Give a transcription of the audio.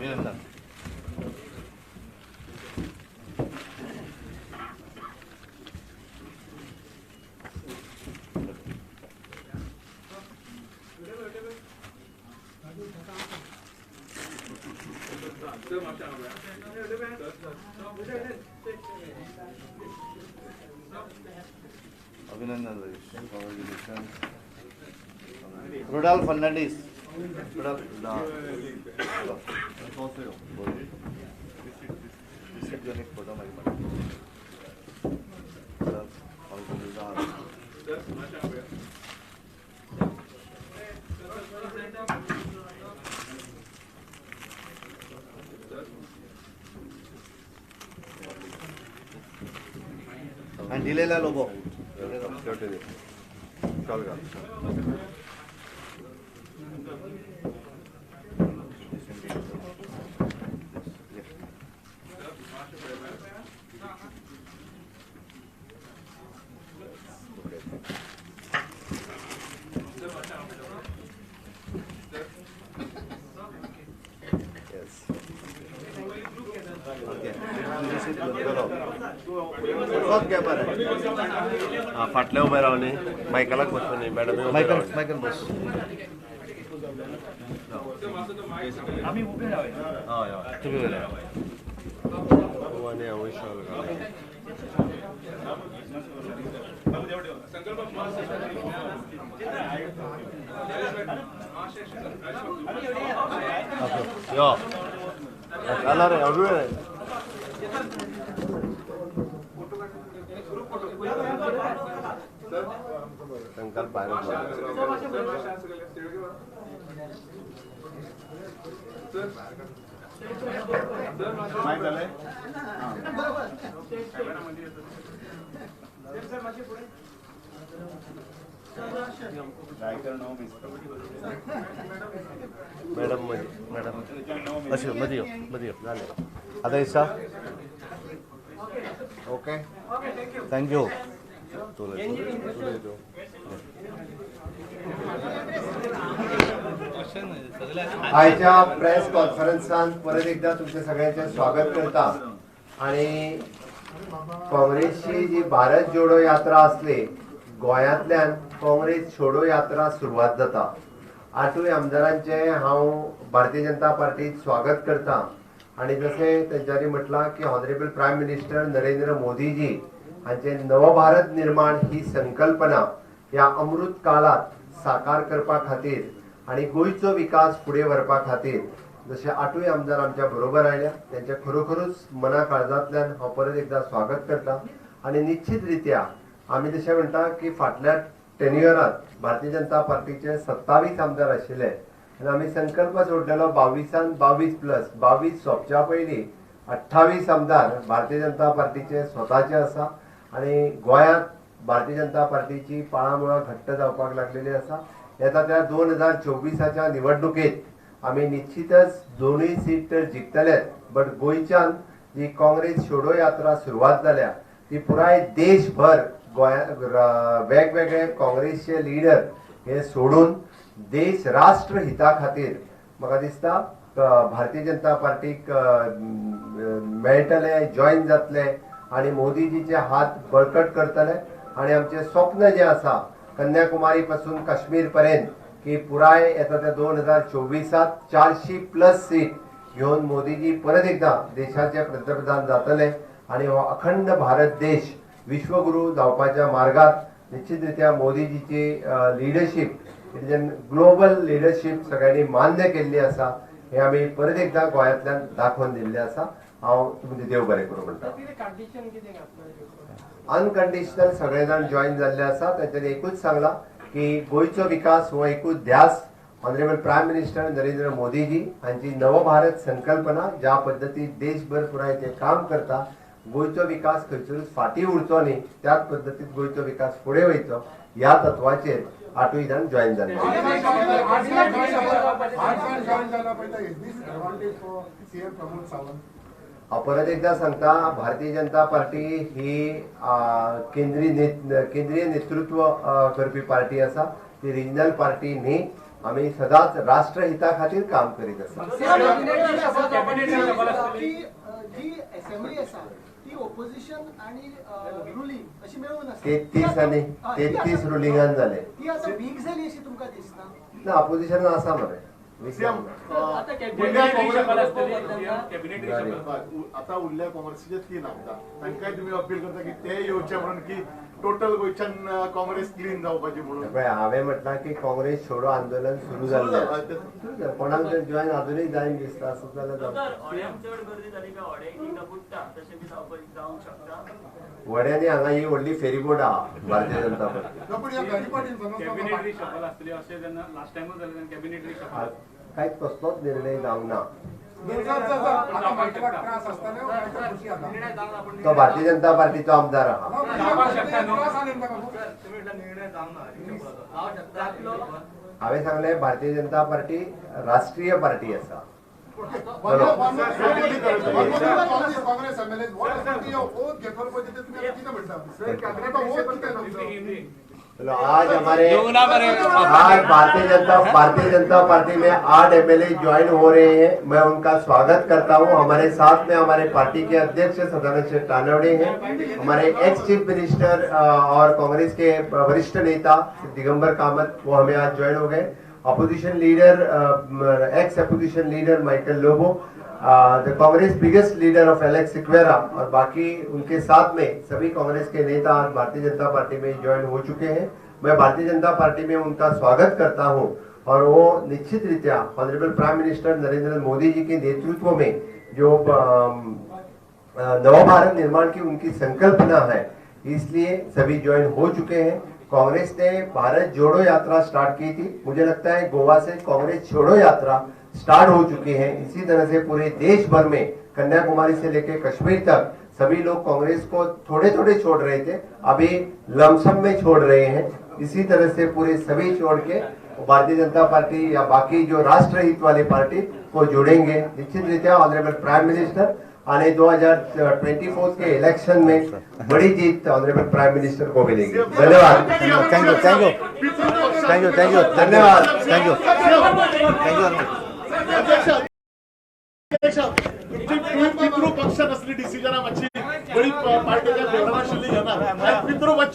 अभिनंदन. अभिनंदन. Congratulation. रुडाल Fernandes. रुडाल photo आणि दिलेला लोगो चल का फाटल्या उभे रावनी मायकलाक बसवनी मॅडम मायकल बस. आम्ही उभे राहावे. तुम्ही उभे राहा. आणि अवश्य यो आला रे अगुळे संकल्प मॅडम मॅडम अशी मध्ये झाले आता इच्छा. Okay thank you. आजच्या प्रेस कॉन्फरन्सान परत एकदा तुमच्या सगळ्यांचे स्वागत करता. आणि काँग्रेसची जी भारत जोडो यात्रा असली गोंयांतल्यान काँग्रेस छोडो यात्रा सुरवात जाता. आठूय आमदारांचे हांव भारतीय जनता पार्टीत स्वागत करता. आणि जसे त्यांच्यानी म्हटला की honourable prime minister Narendra Modiji हांचे नवभारत निर्माण ही संकल्पना या अमृत काळात साकार करपा खातीर आणि गोंयचो विकास फुडें व्हरपा खातीर जसे आठूय आमदार आमच्या बरोबर आयल्या त्यांचे खरोखरूच मना काळजांतल्यान हांव परत एकदा स्वागत करता. आणि निश्चित रित्या आमी जशें म्हणटा की फाटल्या टेन्युअरांत भारतीय जनता पार्टीचे 27 आमदार आशिल्ले आनी आमी संकल्प सोडलेलो 22+22 सोंपच्या पयलीं 28 आमदार भारतीय जनता पार्टीचे स्वताचे आसा. आणि गोंयांत भारतीय जनता पार्टीची पाळामुळां घट्ट जावपाक लागलेली आसा. येता त्या 2024च्या निवडणुकेत आमी निश्चितच दोनूय सीट तर जिखतलेच. बट गोंयच्यान जी काँग्रेस छोडो यात्रा सुरवात जाल्या ती पुराय देशभर गोंया वेगवेगळे काँग्रेसचे लिडर हे सोडून देश राष्ट्र हिता खातीर म्हाका दिसता भारतीय जनता पार्टीक मेळटले जॉईन जातले आणि मोदीजीचे हात बळकट करतले. आणि आमचे स्वप्न जे आसा कन्याकुमारी पासून काश्मीर पर्यंत की पुराय येता त्या 2024 400+ सीट घेऊन मोदीजी परत एकदा देशाचे पंतप्रधान जातले. आणि हो अखंड भारत देश विश्वगुरू जावपाच्या मार्गात निश्चितरित्या मोदीजीची लिडरशीप ग्लोबल लिडरशीप सगळ्यांनी मान्य केल्ली आसा. हे आमी परत एकदा गोंयांतल्यान दाखोवन दिल्ले आसा. हांव तुमचे देव बरें करूं म्हणटा. अनकंडिशनल सगळे जाण जॉईन जाल्ले आसा. तांच्यानी एकूच सांगला की गोंयचो विकास हो एकूच ध्यास honourable prime minister Narendra Modiji हांची नवभारत संकल्पना ज्या पद्दतीन देशभर पुराय ते काम करता. गोंयचो विकास खंयसरूच फाटीं उरचो न्ही त्याच पद्दतीन गोंयचो विकास फुडें वयचो ह्या तत्वाचेर आठूय जाण जॉईन जाल्ले. हांव परत एकदा सांगता भारतीय जनता पार्टी ही केंद्रीय नेतृत्व करपी पार्टी आसा. ती रिजनल पार्टी न्ही. आम्ही सदांच राष्ट्रहिता खातीर काम करीत आसा. जी असेंब्ली आसा ती ऑपोजिशन आणि रुलिंग अशी मेळून आसा. 33 रुलिंगान जाले. ती आता वीक जाली अशी तुमकां दिसता? ना ऑपोजिशन आसा मरे. आता उरल्या काँग्रेसीचे 3 आमदार तांकांय तुम्ही अपील करता की ते येवचे म्हणून की टोटल गोंयच्यान काँग्रेस क्लीन जावपाची म्हणून. हांवें म्हटलां की काँग्रेस छोडो आंदोलन सुरू जाल्लें. कोणाक जर जॉयन अजूनय जायन दिसता आसत जाल्यार वड्यांनी हांगा ही व्हडली फेरीबोट आहा भारतीय जनता पार्टी. कांयच कसलोच निर्णय जावंक ना. तो भारतीय जनता पार्टीचो आमदार आहा. हांवें सांगलें भारतीय जनता पार्टी राष्ट्रीय पार्टी आसा. आज भारतीय जनता पार्टी में 8 एमएलए ज्वाइन हो रहे हैं. मैं उनका स्वागत करता हूं. हमारे साथ में हमारे पार्टी के अध्यक्ष सदानंद तानवड़े हैं, हमारे एक्स चीफ मिनिस्टर और कांग्रेस के वरिष्ठ नेता दिगंबर कामत, वो हमें आज ज्वाइन हो गए. Opposition leader, x opposition leader Michael Lobo, the Congress biggest leader of Alex Sequeira, और बाकी उनके साथ में सभी कांग्रेस के नेता आज भारतीय जनता पार्टी में ज्वाइन हो चुके हैं. मैं भारतीय जनता पार्टी में उनका स्वागत करता हूं और वो निश्चित रीत्या honourable prime minister Narendra Modi ji के नेतृत्व में जो नव भारत निर्माण की उनकी संकल्पना है, इसलिए सभी ज्वाइन हो चुके हैं. कांग्रेस ने भारत जोड़ो यात्रा स्टार्ट की थी. मुझे लगता है गोवा से कांग्रेस छोड़ो यात्रा स्टार्ट हो चुकी है. इसी तरह से पूरे देश भर में कन्याकुमारी से लेकर कश्मीर तक सभी लोग कांग्रेस को थोड़े थोड़े छोड़ रहे थे, अभी लमसम में छोड़ रहे हैं. इसी तरह से पूरे सभी छोड़ के भारतीय जनता पार्टी या बाकी जो राष्ट्रहित वाली पार्टी को जोड़ेंगे. निश्चित रीत्या ऑनरेबल प्राइम मिनिस्टर आने 2024 के इलेक्शन में बड़ी जीत ऑनरेबल प्राइम मिनिस्टर को मिलेगी. धन्यवाद. थँक्यू धन्यवाद. पितृ पक्ष कसली डिसिजन मातशी बरी पार्टीच्या फेवरान आशिल्ली घेनात. पितृ